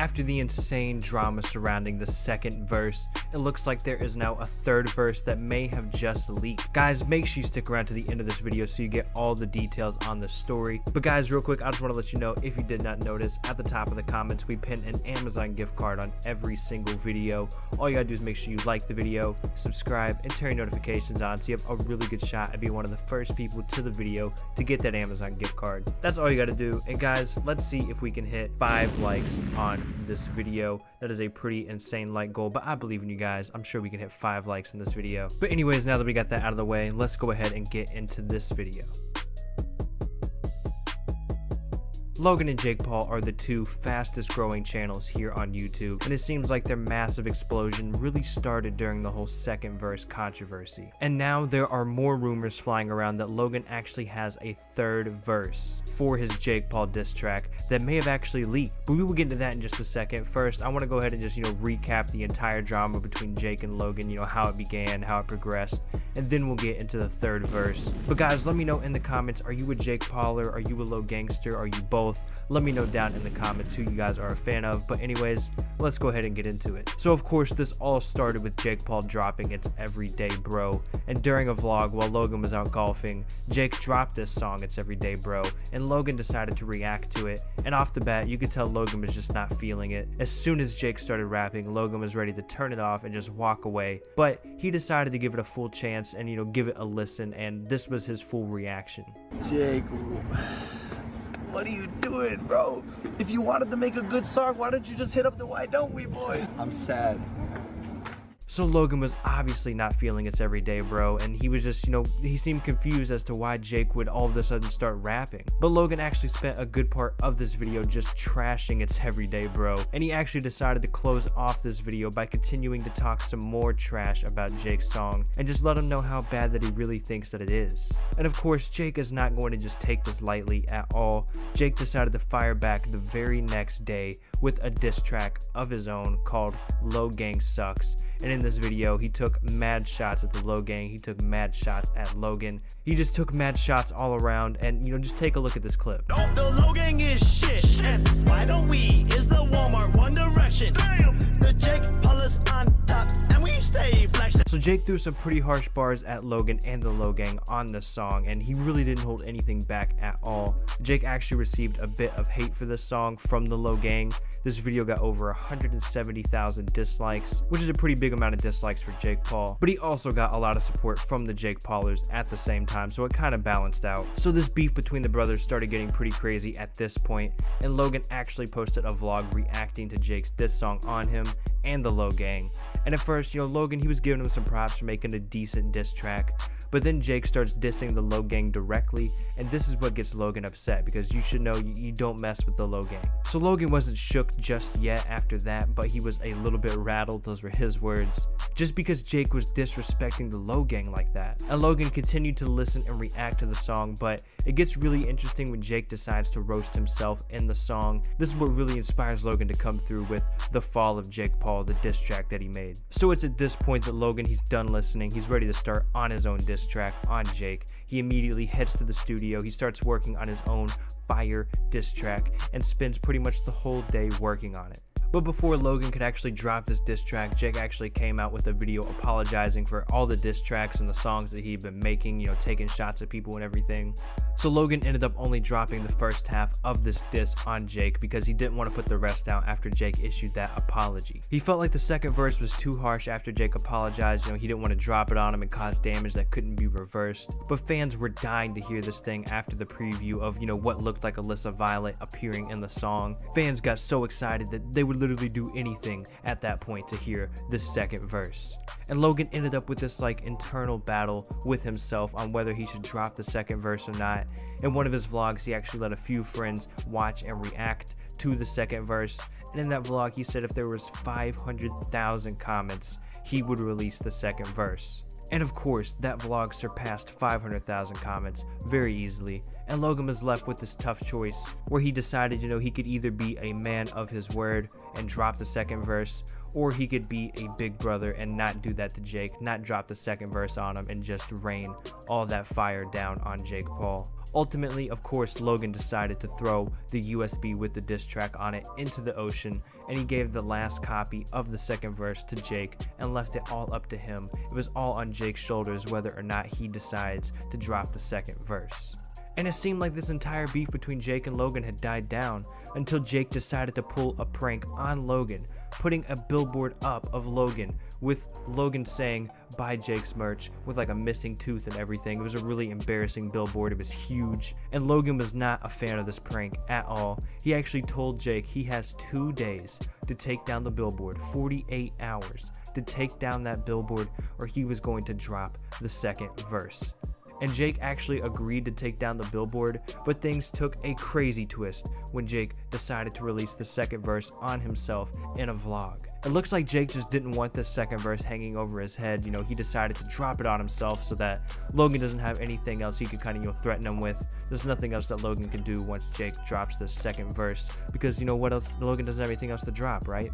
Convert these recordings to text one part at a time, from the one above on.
After the insane drama surrounding the second verse, it looks like there is now a third verse that may have just leaked. Guys, make sure you stick around to the end of this video so you get all the details on the story. But guys, real quick, I just want to let you know, if you did not notice, at the top of the comments we pin an Amazon gift card on every single video. All you gotta do is make sure you like the video, subscribe, and turn your notifications on so you have a really good shot at being one of the first people to the video to get that Amazon gift card. That's all you gotta do. And guys, let's see if we can hit 5 likes on this video. That is a pretty insane like goal, but I believe in you guys. I'm sure we can hit 5 likes in this video. But anyways, now that we got that out of the way, let's go ahead and get into this video. Logan and Jake Paul are the two fastest growing channels here on YouTube, and it seems like their massive explosion really started during the whole second verse controversy. And now there are more rumors flying around that Logan actually has a third verse for his Jake Paul diss track that may have actually leaked, but we will get into that in just a second. First, I want to go ahead and just, recap the entire drama between Jake and Logan, how it began, how it progressed, and then we'll get into the third verse. But guys, let me know in the comments, are you a Jake Pauler? Are you a Low Gangster? Are you both? Let me know down in the comments who you guys are a fan of. But anyways, let's go ahead and get into it. So of course, this all started with Jake Paul dropping It's Everyday Bro, and during a vlog while Logan was out golfing, Jake dropped this song It's Everyday Bro, and Logan decided to react to it. And off the bat, you could tell Logan was just not feeling it. As soon as Jake started rapping, Logan was ready to turn it off and just walk away, but he decided to give it a full chance and give it a listen, and this was his full reaction. Jake, what are you doing, bro? If you wanted to make a good song, why don't you just hit up the Why Don't We boys? I'm sad. So Logan was obviously not feeling It's Everyday Bro, and he was just, he seemed confused as to why Jake would all of a sudden start rapping. But Logan actually spent a good part of this video just trashing It's Everyday Bro, and he actually decided to close off this video by continuing to talk some more trash about Jake's song, and just let him know how bad that he really thinks that it is. And of course, Jake is not going to just take this lightly at all. Jake decided to fire back the very next day with a diss track of his own called Low Gang Sucks. And in this video, he took mad shots at the Low Gang, he took mad shots at Logan, he just took mad shots all around, and just take a look at this clip. The Low Gang is shit, and Why Don't We is the Walmart One Direction. Damn. The Jake Paul is on top, and we stay flexing. So Jake threw some pretty harsh bars at Logan and the Low Gang on this song, and he really didn't hold anything back at all. Jake actually received a bit of hate for this song from the Low Gang. This video got over 170,000 dislikes, which is a pretty big amount of dislikes for Jake Paul, but he also got a lot of support from the Jake Paulers at the same time, so it kind of balanced out. So this beef between the brothers started getting pretty crazy at this point, and Logan actually posted a vlog reacting to Jake's diss song on him and the Low Gang. And at first, Logan, he was giving him some props for making a decent diss track, but then Jake starts dissing the Low Gang directly, and this is what gets Logan upset, because you should know you don't mess with the Low Gang. So Logan wasn't shook just yet after that, but he was a little bit rattled, those were his words, just because Jake was disrespecting the Low Gang like that. And Logan continued to listen and react to the song, but it gets really interesting when Jake decides to roast himself in the song. This is what really inspires Logan to come through with The Fall of Jake Paul, the diss track that he made. So it's at this point that Logan, he's done listening, he's ready to start on his own diss track on Jake. He immediately heads to the studio, he starts working on his own fire diss track, and spends pretty much the whole day working on it. But before Logan could actually drop this diss track, Jake actually came out with a video apologizing for all the diss tracks and the songs that he'd been making, taking shots at people and everything. So Logan ended up only dropping the first half of this diss on Jake because he didn't want to put the rest out after Jake issued that apology. He felt like the second verse was too harsh after Jake apologized. He didn't want to drop it on him and cause damage that couldn't be reversed. But fans were dying to hear this thing after the preview of, what looked like Alyssa Violet appearing in the song. Fans got so excited that they would literally do anything at that point to hear this second verse. And Logan ended up with this internal battle with himself on whether he should drop the second verse or not. In one of his vlogs, he actually let a few friends watch and react to the second verse, and in that vlog he said if there was 500,000 comments, he would release the second verse. And of course, that vlog surpassed 500,000 comments very easily, and Logan was left with this tough choice where he decided, he could either be a man of his word and drop the second verse, or he could be a big brother and not do that to Jake, not drop the second verse on him and just rain all that fire down on Jake Paul. Ultimately, of course, Logan decided to throw the USB with the diss track on it into the ocean, and he gave the last copy of the second verse to Jake and left it all up to him. It was all on Jake's shoulders whether or not he decides to drop the second verse. And it seemed like this entire beef between Jake and Logan had died down until Jake decided to pull a prank on Logan, putting a billboard up of Logan with Logan saying buy Jake's merch with like a missing tooth and everything. It was a really embarrassing billboard. It was huge, and Logan was not a fan of this prank at all. He actually told Jake he has 2 days to take down the billboard, 48 hours to take down that billboard, or he was going to drop the second verse. And Jake actually agreed to take down the billboard, but things took a crazy twist when Jake decided to release the second verse on himself in a vlog. It looks like Jake just didn't want this second verse hanging over his head. You know, he decided to drop it on himself so that Logan doesn't have anything else he could kind of, threaten him with. There's nothing else that Logan can do once Jake drops the second verse, because you know what else? Logan doesn't have anything else to drop, right?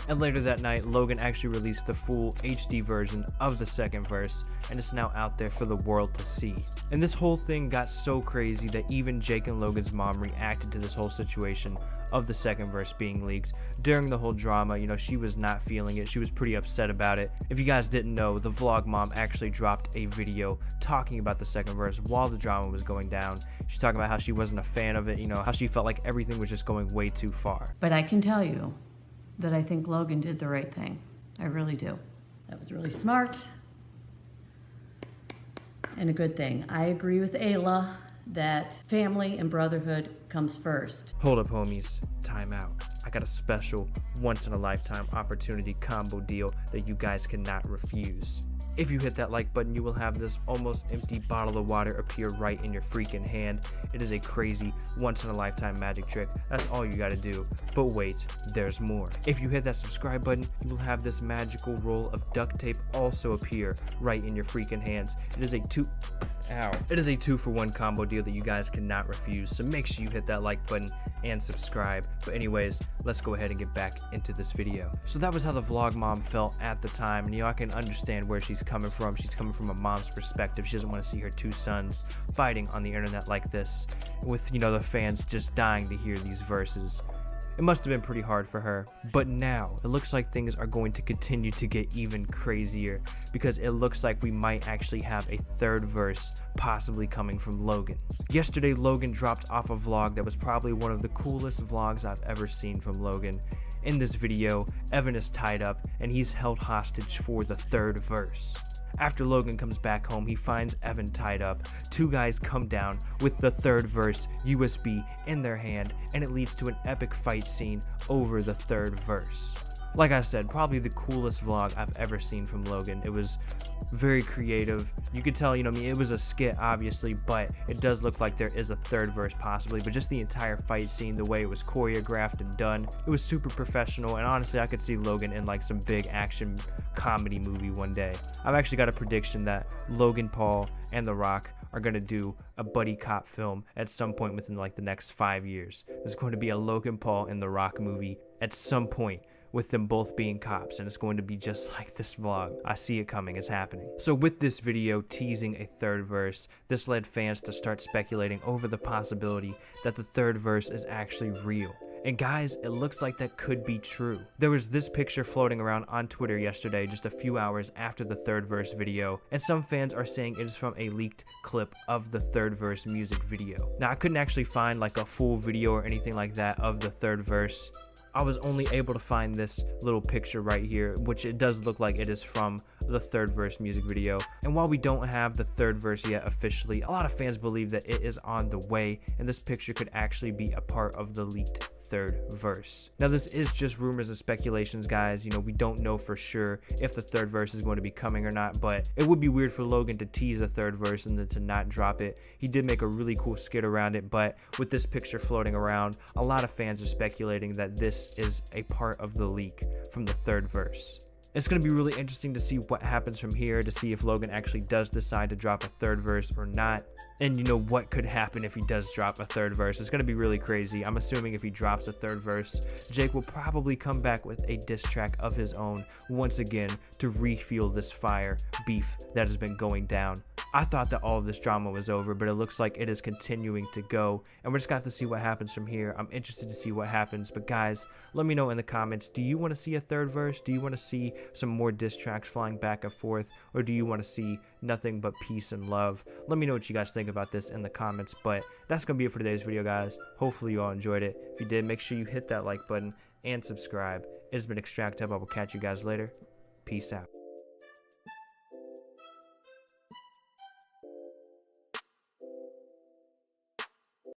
And later that night, Logan actually released the full HD version of the second verse, and it's now out there for the world to see. And this whole thing got so crazy that even Jake and Logan's mom reacted to this whole situation of the second verse being leaked. During the whole drama, she was not feeling it. She was pretty upset about it. If you guys didn't know, the vlog mom actually dropped a video talking about the second verse while the drama was going down. She's talking about how she wasn't a fan of it, how she felt like everything was just going way too far. But I can tell you that I think Logan did the right thing. I really do. That was really smart and a good thing. I agree with Ayla that family and brotherhood comes first. Hold up, homies. Time out. I got a special once-in-a-lifetime opportunity combo deal that you guys cannot refuse. If you hit that like button, you will have this almost empty bottle of water appear right in your freaking hand. It is a crazy once-in-a-lifetime magic trick. That's all you gotta do. But wait, there's more. If you hit that subscribe button, you will have this magical roll of duct tape also appear right in your freaking hands. It is a 2-for-1 combo deal that you guys cannot refuse, so make sure you hit that like button and subscribe. But anyways, let's go ahead and get back into this video. So that was how the vlog mom felt at the time, and I can understand where she's coming from. She's coming from a mom's perspective. She doesn't want to see her 2 sons fighting on the internet like this, with the fans just dying to hear these verses. It must have been pretty hard for her. But now, it looks like things are going to continue to get even crazier, because it looks like we might actually have a third verse possibly coming from Logan. Yesterday, Logan dropped off a vlog that was probably one of the coolest vlogs I've ever seen from Logan. In this video, Evan is tied up and he's held hostage for the third verse. After Logan comes back home, he finds Evan tied up. 2 guys come down with the third verse USB in their hand, and it leads to an epic fight scene over the third verse. Like I said, probably the coolest vlog I've ever seen from Logan. It was very creative. You could tell, it was a skit obviously, but it does look like there is a third verse possibly. But just the entire fight scene, the way it was choreographed and done, it was super professional. And honestly, I could see Logan in like some big action comedy movie one day. I've actually got a prediction that Logan Paul and The Rock are going to do a buddy cop film at some point within like the next 5 years. There's going to be a Logan Paul and The Rock movie at some point, with them both being cops, and it's going to be just like this vlog. I see it coming, it's happening. So with this video teasing a third verse, this led fans to start speculating over the possibility that the third verse is actually real. And guys, it looks like that could be true. There was this picture floating around on Twitter yesterday, just a few hours after the third verse video, and some fans are saying it is from a leaked clip of the third verse music video. Now, I couldn't actually find like a full video or anything like that of the third verse. I was only able to find this little picture right here, which it does look like it is from the third verse music video. And while we don't have the third verse yet officially, a lot of fans believe that it is on the way, and this picture could actually be a part of the leaked third verse. Now, this is just rumors and speculations, guys. We don't know for sure if the third verse is going to be coming or not, but it would be weird for Logan to tease a third verse and then to not drop it. He did make a really cool skit around it, but with this picture floating around, a lot of fans are speculating that this is a part of the leak from the third verse. It's going to be really interesting to see what happens from here, to see if Logan actually does decide to drop a third verse or not. And what could happen if he does drop a third verse. It's going to be really crazy. I'm assuming if he drops a third verse, Jake will probably come back with a diss track of his own once again to refuel this fire beef that has been going down I thought that all of this drama was over, but it looks like it is continuing to go, and we're just going to have to see what happens from here. I'm interested to see what happens, but guys, let me know in the comments, do you want to see a third verse? Do you want to see some more diss tracks flying back and forth, or do you want to see nothing but peace and love? Let me know what you guys think about this in the comments, but that's going to be it for today's video, guys. Hopefully you all enjoyed it. If you did, make sure you hit that like button and subscribe. It has been Extract Up. I will catch you guys later. Peace out.